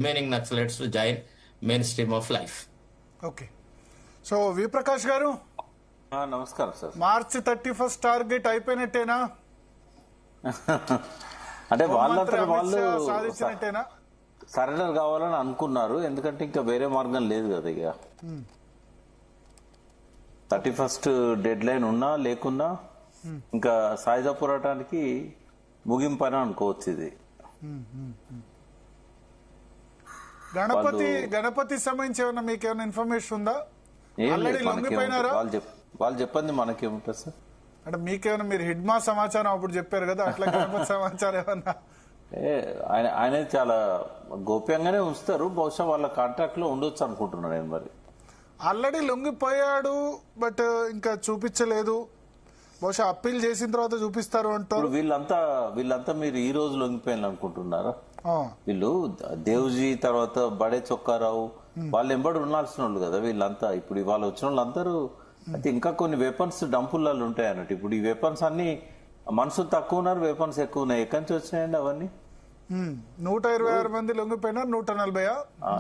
remaining Naxalites to join mainstream of life. Okay. So V Prakash గారు, నమస్కారం sir. మార్చి 31 target అయిపోయినట్టేనా? అంటే వాళ్ళంతా వాళ్ళు సాధించినట్టేనా? సరెండర్ కావాలని అనుకున్నారు, ఎందుకంటే ఇంకా వేరే మార్గం లేదు కదా. ఇక 31 డెడ్ లైన్ ఉన్నా లేకున్నా ఇంకా సాయుధ పోరాటానికి ముగింపని అనుకోవచ్చు. ఇది గణపతి సంబంధించి ఏమన్నా మీకు ఏమైనా ఇన్ఫర్మేషన్ ఉందా? ఏం ఆల్రెడీ లేదు, లొంగిపోయినారా? వాళ్ళు చెప్పండి మనకేముంటుంది సార్. అంటే మీకేమైనా, మీరు హిడ్మా సమాచారం అప్పుడు చెప్పారు కదా, అట్లా గణపతి సమాచారం ఏమన్నా? ఆయన చాలా గోప్యంగానే ఉంచుతారు, బహుశా వాళ్ళ కాంట్రాక్ట్ లో ఉండొచ్చు అనుకుంటున్నాను నేను. మరి ఆల్రెడీ లొంగిపోయాడు, బట్ ఇంకా చూపించలేదు. బహుశా అప్పీల్ చేసిన తర్వాత చూపిస్తారు అంటారు. వీళ్ళంతా మీరు ఈ రోజు లొంగిపోయాను అనుకుంటున్నారా? వీళ్ళు దేవ్జీ తర్వాత బడే చొక్కారావు వాళ్ళు ఎంబడి ఉండాల్సిన వాళ్ళు కదా వీళ్ళంతా. ఇప్పుడు ఇవాళ వచ్చిన వాళ్ళందరూ అయితే ఇంకా కొన్ని వెపన్స్ డంపులలో ఉంటాయి అన్నట్టు. ఇప్పుడు ఈ వెపన్స్ అన్ని మనుషులు తక్కువ ఉన్నారు, వెపన్స్ ఎక్కువ ఉన్నాయి. ఎక్కడి నుంచి వచ్చినాయండి అవన్నీ? 126 మంది లొంగిపోయినారు, 140.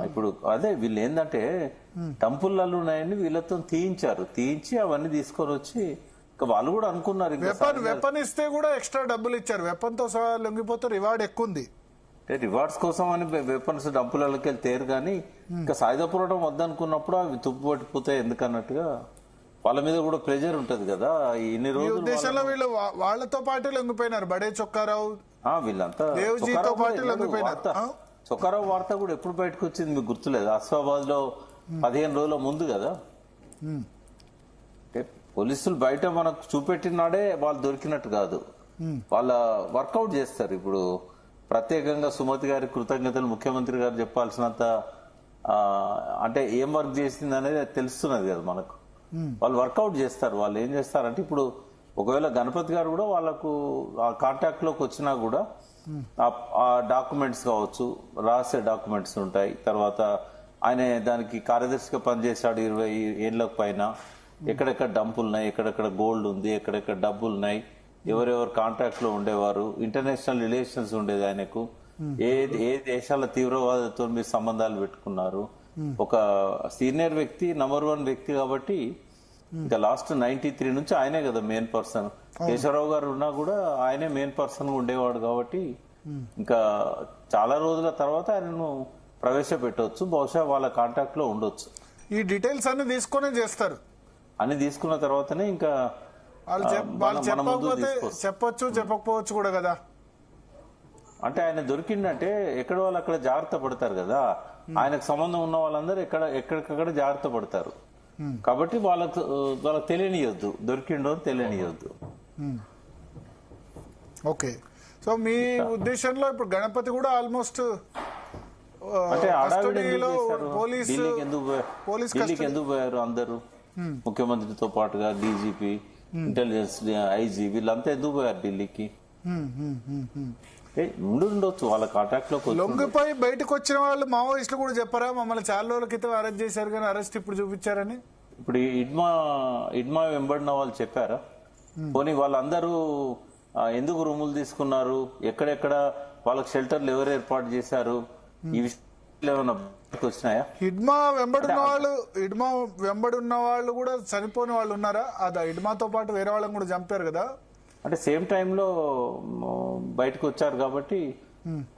ఇప్పుడు అదే వీళ్ళు ఏంటంటే డంపులలో ఉన్నాయని వీళ్ళతో తీయించి అవన్నీ తీసుకొని వచ్చి వాళ్ళు కూడా అనుకున్నారు. వెపన్ ఇస్తే కూడా ఎక్స్ట్రా డబ్బులు ఇచ్చారు. వెపన్ తో సహా లొంగిపోతే రివార్డ్ ఎక్కువ ఉంది. రివార్డ్స్ కోసం అని వెపన్స్ డంపులకి వెళ్ళి తేరు, కానీ ఇంకా సాయుధ పోరాటం వద్దనుకున్నప్పుడు అవి తుప్పు పట్టిపోతాయి ఎందుకన్నట్టుగా వాళ్ళ మీద కూడా ప్రెజర్ ఉంటది కదా. ఇన్ని రోజులు ఉద్దేశంలో వీళ్ళు వాళ్ళతో పాటు లొంగిపోయినారు. బడే చొక్కారావు వీళ్ళంతా దేవ్జీతో పాటు లొంగిపోయినారు. చొక్కారావు వార్త కూడా ఎప్పుడు బయటకు వచ్చింది మీకు గుర్తులేదు? అస్ఫాబాద్ లో 15 రోజుల ముందు కదా. పోలీసులు బయట మనకు చూపెట్టినాడే వాళ్ళు దొరికినట్టు కాదు, వాళ్ళ వర్కౌట్ చేస్తారు. ఇప్పుడు ప్రత్యేకంగా సుమతి గారి కృతజ్ఞతలు ముఖ్యమంత్రి గారు చెప్పాల్సినంత అంటే ఏం వర్క్ చేసింది అనేది తెలుస్తున్నది కదా మనకు. వాళ్ళు వర్కౌట్ చేస్తారు. వాళ్ళు ఏం చేస్తారంటే ఇప్పుడు ఒకవేళ గణపతి గారు కూడా వాళ్ళకు ఆ కాంటాక్ట్ లోకి వచ్చినా కూడా ఆ డాక్యుమెంట్స్ కావచ్చు, రహస్య డాక్యుమెంట్స్ ఉంటాయి. తర్వాత ఆయన దానికి కార్యదర్శిగా పనిచేశాడు 20 ఏళ్లకు పైన. ఎక్కడెక్కడ డంపులు ఉన్నాయి, ఎక్కడెక్కడ గోల్డ్ ఉంది, ఎక్కడెక్కడ డబ్బులు ఉన్నాయి, ఎవరెవరు కాంట్రాక్ట్ లో ఉండేవారు, ఇంటర్నేషనల్ రిలేషన్స్ ఉండేది ఆయనకు, ఏ దేశాల తీవ్రవాదతో మీరు సంబంధాలు పెట్టుకున్నారు. ఒక సీనియర్ వ్యక్తి, నంబర్ 1 వ్యక్తి కాబట్టి ఇంకా లాస్ట్ 93 నుంచి ఆయనే కదా మెయిన్ పర్సన్. కేశవరావు గారు ఉన్నా కూడా ఆయనే మెయిన్ పర్సన్ ఉండేవాడు కాబట్టి ఇంకా చాలా రోజుల తర్వాత ఆయనను ప్రవేశపెట్టవచ్చు. బహుశా వాళ్ళ కాంటాక్ట్ లో ఉండొచ్చు. ఈ డీటెయిల్స్ అన్ని తీసుకునే చేస్తారు. అన్ని తీసుకున్న తర్వాతనే ఇంకా వాళ్ళు చెప్పకపోతే చెప్పొచ్చు, చెప్పకపోవచ్చు కూడా కదా. అంటే ఆయన దొరికిందంటే ఎక్కడ వాళ్ళు అక్కడ జాగ్రత్త పడతారు కదా. ఆయనకు సంబంధం ఉన్న వాళ్ళందరూ ఎక్కడికక్కడ జాగ్రత్త పడతారు కాబట్టి వాళ్ళకు తెలియనియొద్దు, దొరికిండో తెలియనియొద్దు. ఓకే. సో మీ ఉద్దేశంలో ఇప్పుడు గణపతి కూడా ఆల్మోస్ట్ అంటే ఢిల్లీకి ఎందుకు పోయారు అందరూ? ముఖ్యమంత్రితో పాటుగా డీజీపీ, ఇంటెలిజెన్స్ ఐజీ వీళ్ళంతా ఎందుకు పోయారు ఢిల్లీకి? ఉండొచ్చు వాళ్ళ కాంటాక్ట్ లో. లొంగిపోయి బయటకు వచ్చిన వాళ్ళు మావోయిస్టులు కూడా చెప్పారా, మమ్మల్ని చాలా రోజుల క్రితం అరెస్ట్ చేశారు కానీ అరెస్ట్ ఇప్పుడు చూపించారని? ఇప్పుడు ఇడ్మా వెంబడిన వాళ్ళు చెప్పారా? పోనీ వాళ్ళందరూ ఎందుకు రూములు తీసుకున్నారు, ఎక్కడెక్కడ వాళ్ళకి షెల్టర్లు ఎవరు ఏర్పాటు చేశారు, ఈ విషయాలు ఏమైనా వచ్చినాయా? హిడ్మా వెంబడున్న వాళ్ళు కూడా చనిపోయిన వాళ్ళు ఉన్నారా? అది హిడ్మాతో పాటు వేరే వాళ్ళని కూడా చంపారు కదా. అంటే సేమ్ టైంలో బయటకు వచ్చారు కాబట్టి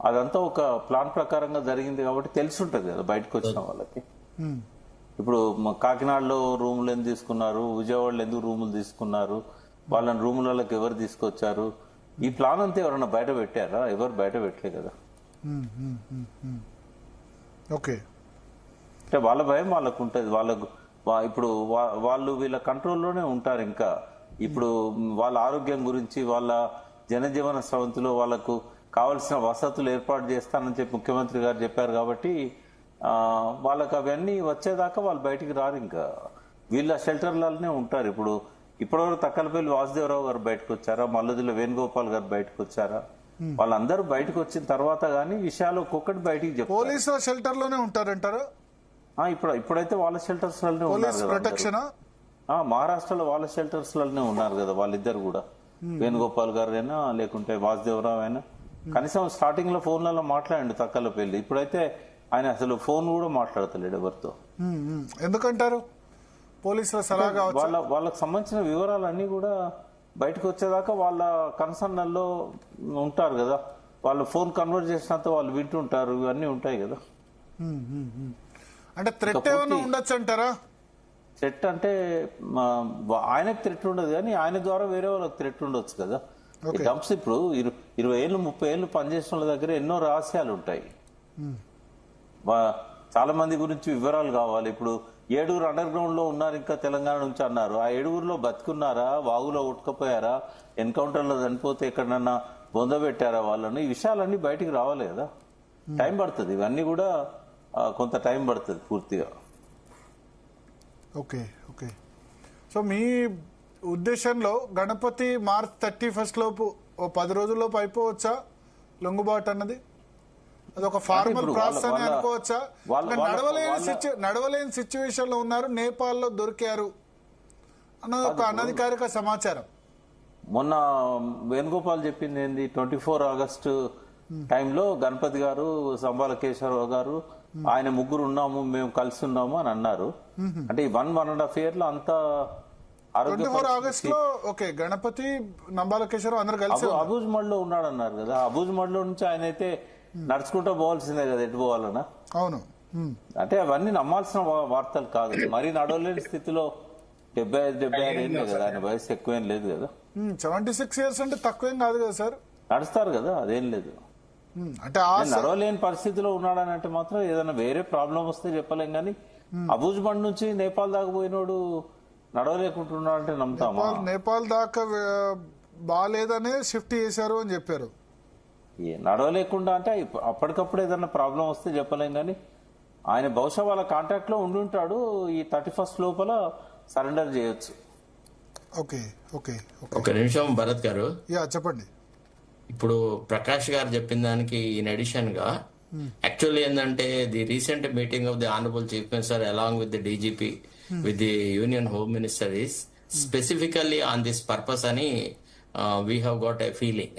అదంతా ఒక ప్లాన్ ప్రకారంగా జరిగింది కాబట్టి తెలిసి ఉంటది కదా బయటకు వచ్చిన వాళ్ళకి. ఇప్పుడు కాకినాడలో రూములు ఎందుకు తీసుకున్నారు, విజయవాడలో ఎందుకు రూములు తీసుకున్నారు, వాళ్ళని రూములలోకి ఎవరు తీసుకొచ్చారు, ఈ ప్లాన్ అంతా ఎవరన్నా బయట పెట్టారా? ఎవరు బయట పెట్టలే కదా. ఓకే. అంటే వాళ్ళ భయం వాళ్ళకు ఉంటది. వాళ్ళకు ఇప్పుడు వాళ్ళు వీళ్ళ కంట్రోల్లోనే ఉంటారు. ఇంకా ఇప్పుడు వాళ్ళ ఆరోగ్యం గురించి, వాళ్ళ జనజీవన స్రవంతిలో వాళ్ళకు కావలసిన వసతులు ఏర్పాటు చేస్తానని చెప్పి ముఖ్యమంత్రి గారు చెప్పారు కాబట్టి వాళ్ళకి అవన్నీ వచ్చేదాకా వాళ్ళు బయటికి రారు. ఇంకా వీళ్ళ షెల్టర్లనే ఉంటారు. ఇప్పటివరకు తక్కలపల్లి వాసుదేవరావు గారు బయటకు వచ్చారా, మల్లదిలో వేణుగోపాల్ గారు బయటకు వచ్చారా? వాళ్ళందరూ బయటకు వచ్చిన తర్వాత గానీ విషయాలు ఒక్కొక్కటి బయటికి చెప్పారు. పోలీసుల షెల్టర్ లోనే ఉంటారంటారా? ఇప్పుడైతే వాళ్ళ షెల్టర్స్ లోనే ఉన్నారు. మహారాష్ట్రలో వాళ్ళ షెల్టర్స్ లోనే ఉన్నారు కదా వాళ్ళిద్దరు కూడా. వేణుగోపాల్ గారు అయినా లేకుంటే వాసుదేవరావు అయినా కనీసం స్టార్టింగ్ లో ఫోన్లలో మాట్లాడండి తక్కలపల్లి. ఇప్పుడైతే ఆయన అసలు ఫోన్ కూడా మాట్లాడతలేడు ఎవరితో. ఎందుకంటారు? పోలీసుల సలహా కావచ్చు. వాళ్ళకి సంబంధించిన వివరాలన్నీ కూడా బయటకు వచ్చేదాకా వాళ్ళ కన్సర్న్లో ఉంటారు కదా, వాళ్ళు ఫోన్ కన్వర్ట్ చేసినంత వాళ్ళు వింటుంటారు, ఇవన్నీ ఉంటాయి కదా. అంటే థ్రెట్ ఏమైనా ఉండొచ్చు అంటారా? థ్రెట్ అంటే ఆయనకు థ్రెట్ ఉండదు కానీ ఆయన ద్వారా వేరే వాళ్ళకి థ్రెట్ ఉండొచ్చు కదా. డంప్స్ ఇప్పుడు 20 ఏళ్ళు 30 ఏళ్ళు పనిచేసిన వాళ్ళ దగ్గర ఎన్నో రహస్యాలు ఉంటాయి. చాలా మంది గురించి వివరాలు కావాలి. ఇప్పుడు 7 అండర్ గ్రౌండ్ లో ఉన్నారు ఇంకా తెలంగాణ నుంచి అన్నారు. ఆ 7 బతుకున్నారా, వాగులో ఉట్టుకపోయారా, ఎన్కౌంటర్ లో చనిపోతే ఎక్కడన్నా బొందబెట్టారా వాళ్ళని, ఈ విషయాలన్నీ బయటికి రావాలి కదా. టైం పడుతుంది, ఇవన్నీ కూడా కొంత టైం పడుతుంది పూర్తిగా. Okay okay. సో మీ ఉద్దేశంలో గణపతి మార్చ్ 31 లోపు ఓ 10 రోజుల్లోపు అయిపోవచ్చా లొంగుబాటు అన్నది? అదొక ఫార్మల్ ప్రాసెస్ అని అనుకోవచ్చా? నడవలేని సిచ్యువేషన్ లో ఉన్నారు, నేపాల్లో దొరికారు అన్నది ఒక అనధికారిక సమాచారం. మొన్న వేణుగోపాల్ చెప్పింది ఏంది, 24 ఆగస్టు టైంలో గణపతి గారు, సంబాల కేశవరావు గారు, ఆయన ముగ్గురు ఉన్నాము, మేము కలిసి ఉన్నాము అని అన్నారు. అంటే ఈ 1.5 year లో అంతా 24 ఆగస్ట్ లో ఓకే గణపతి నంబాల కేశవరావు అందరు కలిసి అబూజ్ మడ్లో ఉన్నాడు అన్నారు కదా. అబూజ్ మడ్లో నుంచి ఆయన అయితే నడుచుకుంటూ పోవాల్సిందే కదా, ఎటు పోవాలన్నా. అవును. అంటే అవన్నీ నమ్మాల్సిన వార్తలు కాదు. మరీ నడవలేని స్థితిలో 75-76 ఏళ్ళే కదా, ఆయన వయసు ఎక్కువేం లేదు కదా. 76 years అంటే తక్కువేం కాదు కదా సార్. నడుస్తారు కదా, అదేం లేదు. అంటే నడవలేని పరిస్థితిలో ఉన్నాడని అంటే మాత్రం ఏదైనా వేరే ప్రాబ్లం వస్తే చెప్పలేం కానీ, అబూజ్ బండ్ నుంచి నేపాల్ దాకా పోయినోడు నడవలేకుంటున్నాడంటే నమ్ముతామా? నేపాల్ దాకా బాగాలేదనే షిఫ్ట్ చేశారు అని చెప్పారు. నడవలేకుండా అంటే అప్పటికప్పుడు ఏదైనా ప్రాబ్లం వస్తే చెప్పలేం కానీ, ఆయన బహుశా వాళ్ళ కాంటాక్ట్ లో ఉండి ఉంటాడు. ఈ 31st లోపల సరెండర్ చేయొచ్చు. Okay okay. ఒక నిమిషం భరత్ గారు, చెప్పండి. ఇప్పుడు ప్రకాష్ గారు చెప్పిన దానికి ఇన్ అడిషన్ గా యాక్చువల్లీ ఏంటంటే the recent meeting of the honourable chief minister along with the DGP with the union home minister is specifically on this purpose అని we have got a feeling.